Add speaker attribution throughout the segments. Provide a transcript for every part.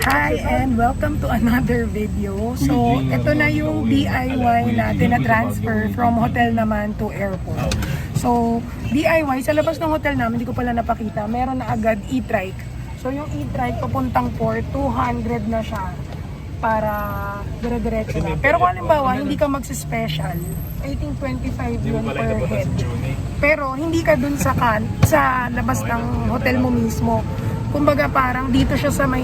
Speaker 1: Hi and welcome to another video. So, ito na yung DIY natin na transfer from hotel naman to airport. So, DIY, sa labas ng hotel namin, hindi ko pala napakita, meron na agad e-trike. So, yung e-trike papuntang port, 200 na siya para dire-diretso na. Pero kung halimbawa, hindi ka magsa-special, I think 25 yun per head. Pero hindi ka dun sa labas ng hotel mo mismo. Kumbaga parang dito siya sa may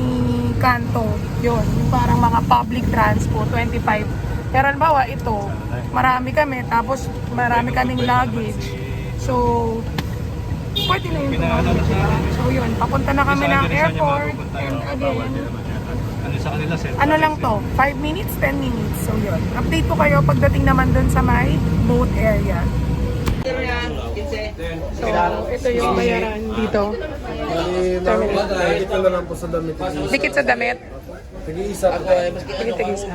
Speaker 1: kanto, yun, parang mga public transport, 25. Pero halimbawa ito, marami kami, tapos marami kaming luggage. So, pwede na yung So yun, papunta na kami ng airport, and again, ano lang to, 5 minutes, 10 minutes. So yun, update ko kayo pagdating naman dun sa may boat area. So, ito yung bayaran dito.
Speaker 2: Dito na lang po sa damit.
Speaker 1: Dikit sa damit.
Speaker 2: Tig-isa po.
Speaker 1: Tigisa.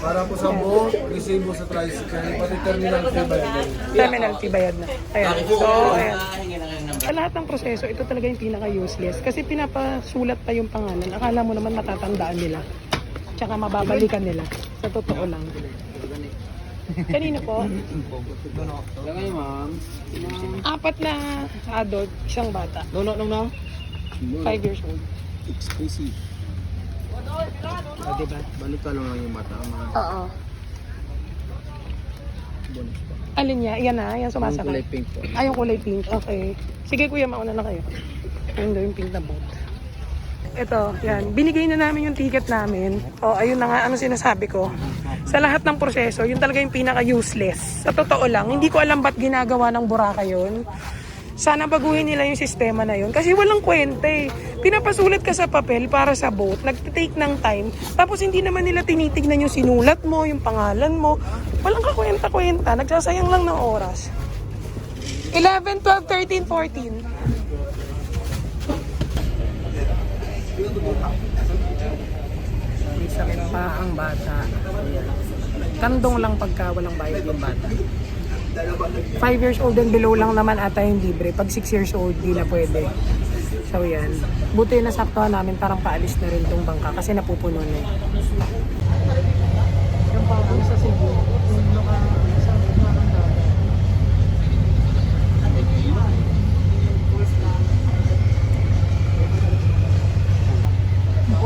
Speaker 2: Para po sa boat, resibo sa tricycle, pati terminal fee bayad.
Speaker 1: Terminal fee bayad na. Ayan. So, ayan. Sa lahat ng proseso, ito talaga yung pinaka-useless. Kasi pinapasulat pa yung pangalan. Akala mo naman matatandaan nila. Tsaka mababalikan nila. Sa totoo lang. Kanina po?
Speaker 2: Langay ma'am.
Speaker 1: 4 na adult, isang bata.
Speaker 2: No.
Speaker 1: 5 years old.
Speaker 2: Exclusive.
Speaker 1: Diba?
Speaker 2: Balik ka lang yung mata.
Speaker 1: Oo. Alin niya? Yan na? Yan sumasakay?
Speaker 2: Kulay pink po.
Speaker 1: Ay, yung kulay pink. Okay. Sige kuya, mauna na kayo. Ayun daw yung pink na boat. Ito, yan. Binigay na namin yung ticket namin. O, ayun na nga, ano sinasabi ko. Sa lahat ng proseso, yun talaga yung pinaka-useless. Sa totoo lang, hindi ko alam ba't ginagawa ng Boracay yun. Sana baguhin nila yung sistema na yun. Kasi walang kwenta eh. Pinapasulat ka sa papel para sa boat, nagtitake ng time, tapos hindi naman nila tinitignan yung sinulat mo, yung pangalan mo. Walang kakwenta-kwenta, nagsasayang lang ng oras. 11, 12, 13, 14. May sakit pa ang bata. Kandong lang pagka walang bayad yung bata. 5 years old and below lang naman ata yung libre. Pag 6 years old, di na pwede. So yan. Buti na saktuhan namin, parang paalis na rin tong bangka kasi napupuno na eh. Yung pabong sa Cebu.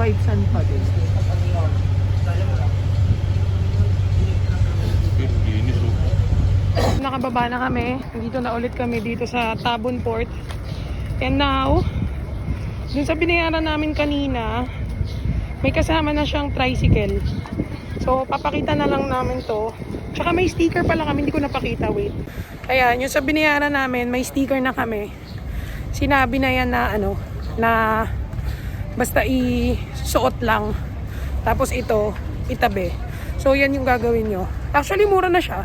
Speaker 1: White sand pa din. Nakababa na kami. Dito na ulit kami dito sa Tabon Port. And now, dun sa binayaran namin kanina, may kasama na siyang tricycle. So, papakita na lang namin to. Tsaka may sticker pala kami, hindi ko napakita. Wait. Ayan, yung sa binayaran namin, may sticker na kami. Sinabi na yan na ano, na basta isuot lang. Tapos ito, itabi. So, yan yung gagawin nyo. Actually, mura na siya.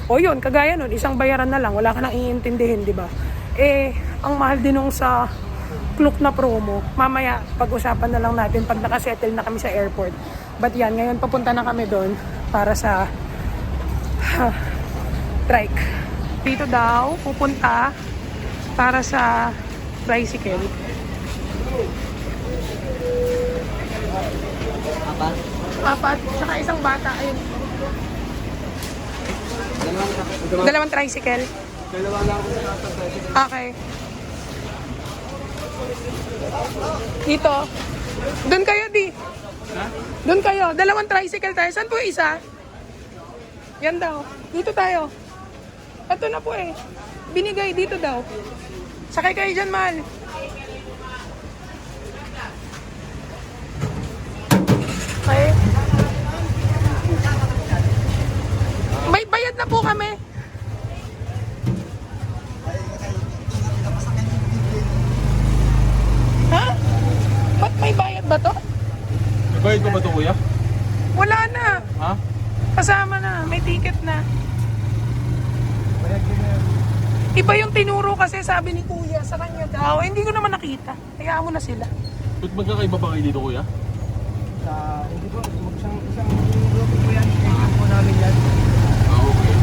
Speaker 1: O yun, kagaya nun, isang bayaran na lang, wala ka nang iintindihin, di ba? Eh, ang mahal din nung sa Klook na promo. Mamaya, pag-usapan na lang natin pag nakasettle na kami sa airport. But yan, ngayon papunta na kami doon para sa trike. Dito daw, pupunta para sa tricycle. Apat, tsaka isang bata, ayun. Dalawang tricycle.
Speaker 2: Dalawa lang ako sa tricycle.
Speaker 1: Okay. Dito. Doon kayo, di. Doon kayo. Dalawang tricycle tayo. Saan po isa? Yan daw. Dito tayo. Ito na po eh. Binigay dito daw. Sakay kayo dyan, mahal. Okay. May bayad na po kami. Ha? Ba't may bayad ba to?
Speaker 2: May bayad ko ba ito, kuya?
Speaker 1: Wala na.
Speaker 2: Ha?
Speaker 1: Kasama na. May ticket na.
Speaker 2: Bayad ko na yan.
Speaker 1: Iba yung tinuro kasi sabi ni kuya sa kanya daw. Hindi ko naman nakita. Hayaan mo na sila.
Speaker 2: Ba't magkakaiba ba kayo dito, kuya?
Speaker 3: Hindi po, isang grupo po yan. Kailan po namin yan.
Speaker 2: Okay.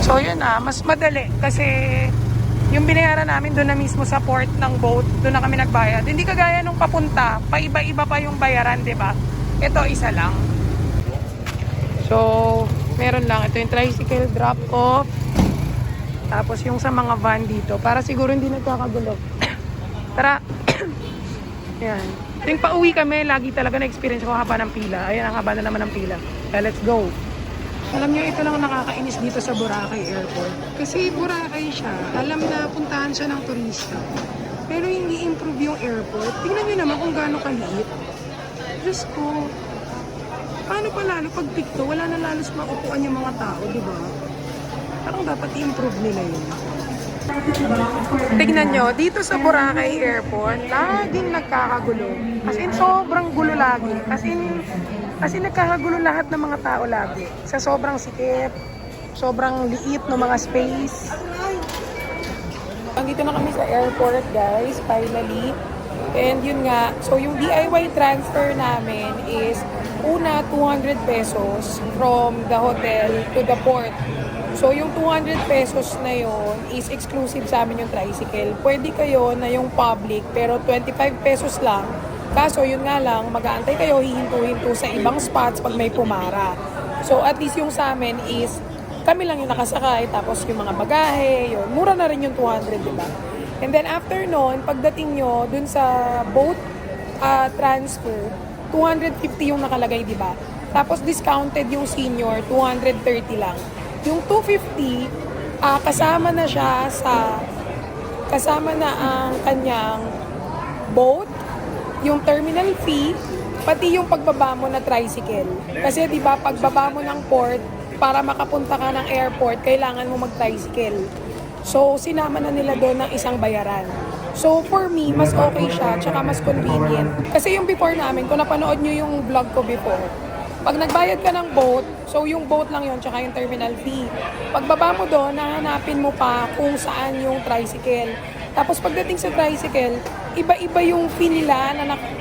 Speaker 1: So yun mas madali kasi yung binayaran namin doon na mismo sa port ng boat, doon na kami nagbayad. Hindi kagaya nung papunta, paiba-iba pa yung bayaran, di ba? Ito isa lang. So, meron lang. Ito yung tricycle drop-off. Tapos yung sa mga van dito, para siguro hindi nagkakagulo. Tara. Ayan. Yung pauwi kami, lagi talaga na-experience ko haba ng pila. Ayan, ang haba na naman ng pila. Kaya let's go. Alam niyo, ito lang nakakainis dito sa Boracay Airport. Kasi Boracay siya, alam na puntahan siya ng turista. Pero hindi improve yung airport. Tingnan niyo naman kung gaano kaliit. Diyos ko, paano pa lalo pag pikto, wala na lalos maupuan yung mga tao, di ba? Parang dapat i-improve nila yun. Tignan nyo, dito sa Boracay Airport, laging nagkakagulo. As in, sobrang gulo lagi. As in, nagkakagulo lahat ng mga tao lagi. Sa sobrang sikip, sobrang liit ng mga space. Andito na kami sa airport, guys, finally. And yun nga, so yung DIY transfer namin is una 200 pesos from the hotel to the port. So yung 200 pesos na yon is exclusive sa amin yung tricycle. Pwede kayo na yung public pero 25 pesos lang. Kaso yun nga lang, mag-aantay kayo, hihinto-hinto sa ibang spots pag may pumara. So at least yung sa amin is kami lang yung nakasakay, tapos yung mga bagahe, yun. Mura na rin yung 200, diba? And then after nun, pagdating nyo dun sa boat transfer, 250 yung nakalagay, diba? Tapos discounted yung senior, 230 lang. Yung 250, kasama na siya kasama na ang kanyang boat, yung terminal fee, pati yung pagbaba mo na tricycle. Kasi di ba pagbaba mo ng port, para makapunta ka ng airport, kailangan mo mag-tricycle. So, sinama na nila doon ng isang bayaran. So, for me, mas okay siya, tsaka mas convenient. Kasi yung before namin, kung napanood nyo yung vlog ko before, pag nagbayad ka ng boat, so yung boat lang yun, tsaka yung terminal fee. Pagbaba mo doon, nahanapin mo pa kung saan yung tricycle. Tapos pagdating sa tricycle, iba-iba yung fee nila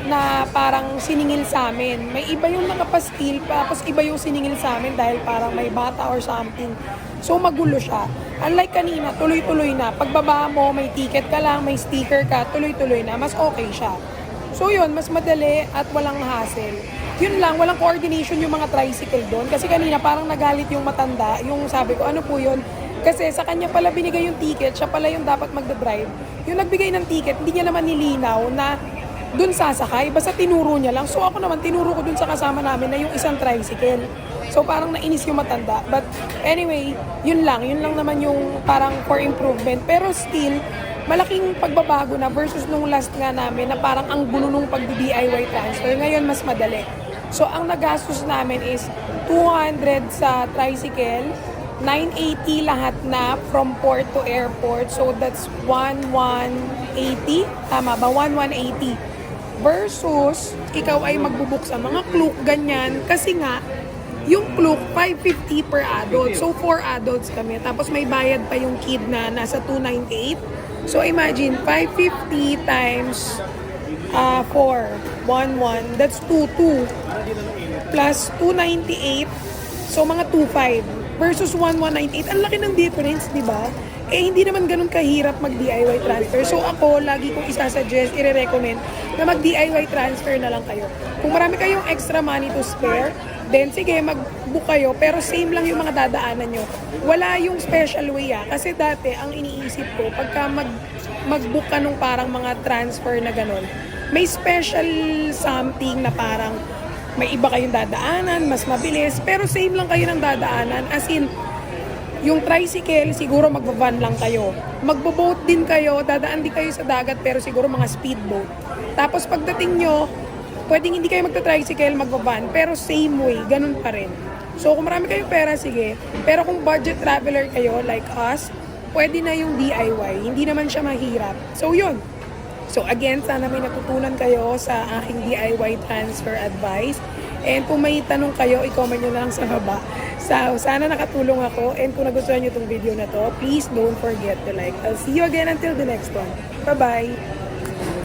Speaker 1: na parang siningil sa amin. May iba yung nakapastil, tapos iba yung siningil sa amin dahil parang may bata or something. So magulo siya. Unlike kanina, tuloy-tuloy na. Pagbaba mo, may ticket ka lang, may sticker ka, tuloy-tuloy na. Mas okay siya. So yun, mas madali at walang hassle. Yun lang, walang coordination yung mga tricycle doon. Kasi kanina parang nagalit yung matanda. Yung sabi ko, ano po yun? Kasi sa kanya pala binigay yung ticket, siya pala yung dapat magdadrive. Yung nagbigay ng ticket, hindi niya naman nilinaw na dun sasakay. Basta tinuro niya lang. So ako naman, tinuro ko dun sa kasama namin na yung isang tricycle. So parang nainis yung matanda. But anyway, yun lang naman yung parang for improvement. Pero still, malaking pagbabago na versus nung last nga namin na parang ang gulo nung pag-DIY transfer. Ngayon, mas madali. So ang nagastos namin is 200 sa tricycle, 980 lahat na from port to airport. So that's 1180. Tama ba? 1180. Versus, ikaw ay magbubuk sa mga Klook, ganyan. Kasi nga, yung Klook, 550 per adult. So 4 adults kami. Tapos may bayad pa yung kid na nasa 298. So imagine, 550 times 4, 11, that's 22. Plus 298, so mga 25. Versus 1198, ang laki ng difference, di ba? Eh, hindi naman ganun kahirap mag-DIY transfer. So ako, lagi kong isasuggest, i-recommend na mag-DIY transfer na lang kayo. Kung marami kayong extra money to spare, then sige, mag-book kayo, pero same lang yung mga dadaanan nyo. Wala yung special way kasi dati, ang iniisip ko, pagka mag-book ka nung parang mga transfer na ganun, may special something na parang may iba kayong dadaanan, mas mabilis, pero same lang kayo ng dadaanan. As in, yung tricycle, siguro magbavan lang kayo. Magbo-boat din kayo, dadaan din kayo sa dagat, pero siguro mga speedboat. Tapos pagdating nyo, pwedeng hindi kayo magta-tricycle, magbavan, pero same way, ganun pa rin. So kung marami kayong pera, sige. Pero kung budget traveler kayo, like us, pwede na yung DIY. Hindi naman siya mahirap. So yun. So again, sana may natutunan kayo sa aking DIY transfer advice. And kung may tanong kayo, i-comment nyo lang sa baba. So, sana nakatulong ako. And kung nagustuhan nyo itong video na to, please don't forget to like. I'll see you again until the next one. Bye-bye!